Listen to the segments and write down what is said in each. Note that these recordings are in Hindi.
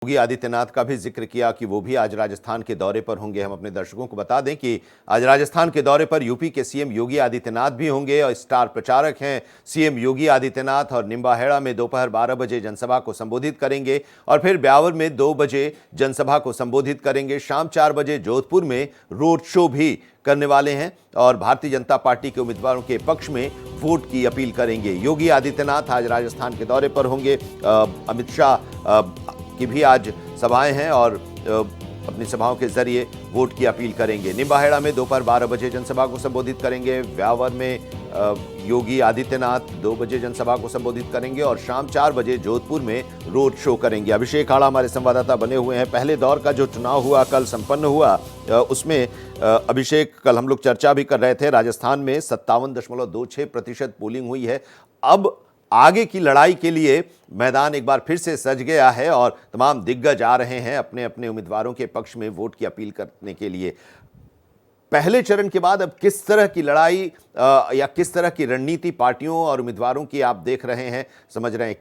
योगी आदित्यनाथ का भी जिक्र किया कि वो भी आज राजस्थान के दौरे पर होंगे। हम अपने दर्शकों को बता दें कि आज राजस्थान के दौरे पर यूपी के सीएम योगी आदित्यनाथ भी होंगे और स्टार प्रचारक हैं सीएम योगी आदित्यनाथ। और निम्बाहेड़ा में दोपहर 12 बजे जनसभा को संबोधित करेंगे और फिर ब्यावर में 2 बजे जनसभा को संबोधित करेंगे। शाम 4 बजे जोधपुर में रोड शो भी करने वाले हैं और भारतीय जनता पार्टी के उम्मीदवारों के पक्ष में वोट की अपील करेंगे। योगी आदित्यनाथ आज राजस्थान के दौरे पर होंगे। अमित शाह की भी आज सभाएं हैं और अपनी सभाओं के जरिए वोट की अपील करेंगे। निम्बाहेड़ा में दोपहर 12 बजे जनसभा को संबोधित करेंगे। ब्यावर में योगी आदित्यनाथ 2 बजे जनसभा को संबोधित करेंगे और शाम 4 बजे जोधपुर में रोड शो करेंगे। अभिषेक आड़ा हमारे संवाददाता बने हुए हैं। पहले दौर का जो चुनाव हुआ कल संपन्न हुआ उसमें अभिषेक, कल हम लोग चर्चा भी कर रहे थे, राजस्थान में 57.26% पोलिंग हुई है। अब आगे की लड़ाई के लिए मैदान एक बार फिर से सज गया है और तमाम दिग्गज आ रहे हैं अपने अपने उम्मीदवारों के पक्ष में वोट की अपील करने के लिए। पहले चरण के बाद अब किस तरह की लड़ाई या किस तरह की रणनीति पार्टियों और उम्मीदवारों की आप देख रहे हैं, समझ रहे हैं,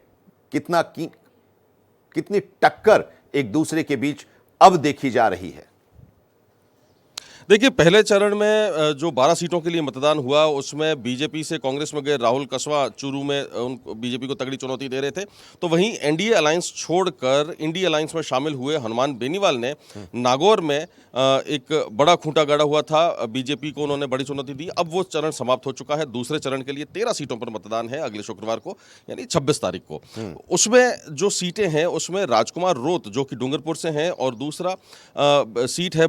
कितनी टक्कर एक दूसरे के बीच अब देखी जा रही है? देखिए, पहले चरण में जो 12 सीटों के लिए मतदान हुआ उसमें बीजेपी से कांग्रेस में गए राहुल कसवा चूरू में बीजेपी को तगड़ी चुनौती दे रहे थे। तो वहीं एनडीए अलायंस छोड़कर इंडी अलायंस में शामिल हुए हनुमान बेनीवाल ने नागौर में एक बड़ा खूंटा गाड़ा हुआ था, बीजेपी को उन्होंने बड़ी चुनौती दी। अब वो चरण समाप्त हो चुका है। दूसरे चरण के लिए 13 सीटों पर मतदान है अगले शुक्रवार को, यानी 26 तारीख को। उसमें जो सीटें हैं उसमें राजकुमार रोत जो कि डूंगरपुर से हैं और दूसरा सीट है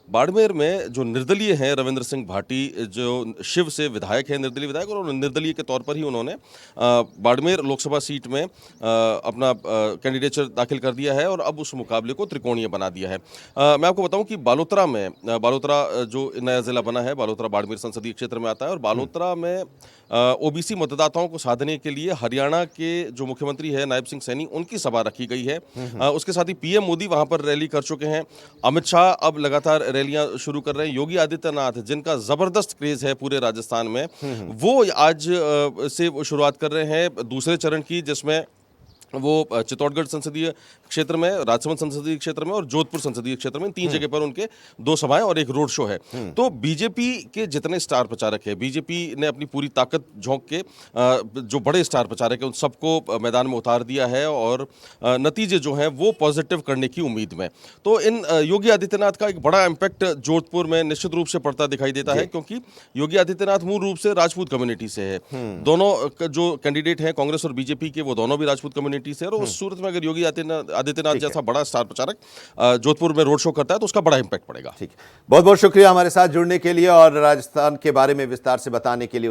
बाड़मेर में जो निर्दलीय हैं रविंद्र सिंह भाटी, जो शिव से विधायक हैं, निर्दलीय विधायक, और निर्दलीय के तौर पर ही उन्होंने बाड़मेर लोकसभा सीट में अपना कैंडिडेचर दाखिल कर दिया है और अब उस मुकाबले को त्रिकोणीय बना दिया है। मैं आपको बताऊं कि बालोतरा जो नया जिला बना है, बालोतरा बाड़मेर संसदीय क्षेत्र में आता है और बालोतरा में ओबीसी मतदाताओं को साधने के लिए हरियाणा के जो मुख्यमंत्री है नायब सिंह सैनी, उनकी सभा रखी गई है। उसके साथ ही पीएम मोदी वहां पर रैली कर चुके हैं। अमित शाह अब लगातार रैलियां शुरू कर रहे हैं। योगी आदित्यनाथ, जिनका जबरदस्त क्रेज है पूरे राजस्थान में, वो आज से शुरुआत कर रहे हैं दूसरे चरण की, जिसमें वो चित्तौड़गढ़ संसदीय क्षेत्र में, राजसमंद संसदीय क्षेत्र में और जोधपुर संसदीय क्षेत्र में 3 जगह पर उनके 2 सभाएं और एक रोड शो है। तो बीजेपी के जितने स्टार प्रचारक हैं, बीजेपी ने अपनी पूरी ताकत झोंक के जो बड़े स्टार प्रचारक हैं उन सबको मैदान में उतार दिया है और नतीजे जो हैं वो पॉजिटिव करने की उम्मीद में। तो इन योगी आदित्यनाथ का एक बड़ा इम्पैक्ट जोधपुर में निश्चित रूप से पड़ता दिखाई देता है, क्योंकि योगी आदित्यनाथ मूल रूप से राजपूत कम्युनिटी से है। दोनों जो कैंडिडेट हैं कांग्रेस और बीजेपी के, वो दोनों भी राजपूत कम्युनिटी से, और उस सूरत में अगर योगी आदित्यनाथ जैसा बड़ा स्टार प्रचारक जोधपुर में रोड शो करता है तो उसका बड़ा इंपैक्ट पड़ेगा। ठीक, बहुत बहुत शुक्रिया हमारे साथ जुड़ने के लिए और राजस्थान के बारे में विस्तार से बताने के लिए।